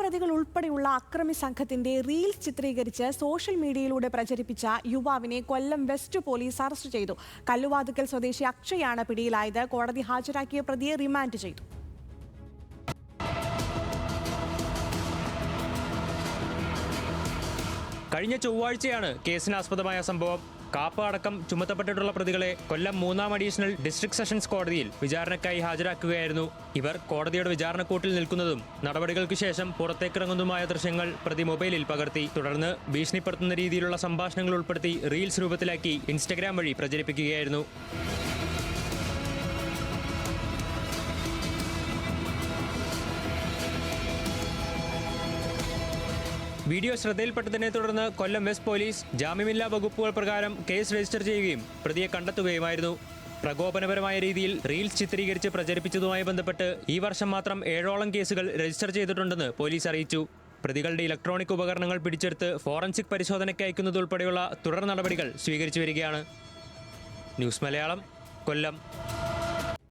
പ്രതികൾ ഉൾപ്പെടെയുള്ള അക്രമി സംഘത്തിന്റെ റീൽസ് ചിത്രീകരിച്ച് സോഷ്യൽ മീഡിയയിലൂടെ പ്രചരിപ്പിച്ച യുവാവിനെ കൊല്ലം വെസ്റ്റ് പോലീസ് അറസ്റ്റ് ചെയ്തു. കല്ലുവാതുക്കൽ സ്വദേശി അക്ഷയാണ് പിടിയിലായത്. കോടതി ഹാജരാക്കിയ പ്രതിയെ റിമാൻഡ് ചെയ്തു. കഴിഞ്ഞ ചൊവ്വാഴ്ചയാണ് കേസിനാസ്പദമായ സംഭവം. കാപ്പ അടക്കം ചുമത്തപ്പെട്ടിട്ടുള്ള പ്രതികളെ കൊല്ലം 3ാം അഡീഷണൽ ഡിസ്ട്രിക്ട് സെഷൻസ് കോടതിയിൽ വിചാരണയ്ക്കായി ഹാജരാക്കുകയായിരുന്നു. ഇവർ കോടതിയുടെ വിചാരണക്കൂട്ടിൽ നിൽക്കുന്നതും നടപടികൾക്ക് ശേഷം പുറത്തേക്കിറങ്ങുന്നതുമായ ദൃശ്യങ്ങൾ പ്രതി മൊബൈലിൽ പകർത്തി. തുടർന്ന് ഭീഷണിപ്പെടുത്തുന്ന രീതിയിലുള്ള സംഭാഷണങ്ങൾ ഉൾപ്പെടുത്തി റീൽസ് രൂപത്തിലാക്കി ഇൻസ്റ്റഗ്രാം വഴി പ്രചരിപ്പിക്കുകയായിരുന്നു. വീഡിയോ ശ്രദ്ധയിൽപ്പെട്ടതിനെ തുടർന്ന് കൊല്ലം വെസ്റ്റ് പോലീസ് ജാമ്യമില്ലാ വകുപ്പുകൾ പ്രകാരം കേസ് രജിസ്റ്റർ ചെയ്യുകയും പ്രതിയെ കണ്ടെത്തുകയുമായിരുന്നു. പ്രകോപനപരമായ രീതിയിൽ റീൽസ് ചിത്രീകരിച്ച് പ്രചരിപ്പിച്ചതുമായി ബന്ധപ്പെട്ട് ഈ വർഷം മാത്രം 7ഓളം കേസുകൾ രജിസ്റ്റർ ചെയ്തിട്ടുണ്ടെന്ന് പോലീസ് അറിയിച്ചു. പ്രതികളുടെ ഇലക്ട്രോണിക് ഉപകരണങ്ങൾ പിടിച്ചെടുത്ത് ഫോറൻസിക് പരിശോധനയ്ക്ക് അയക്കുന്നതുൾപ്പെടെയുള്ള തുടർ നടപടികൾ സ്വീകരിച്ചു വരികയാണ്. ന്യൂസ് മലയാളം, കൊല്ലം.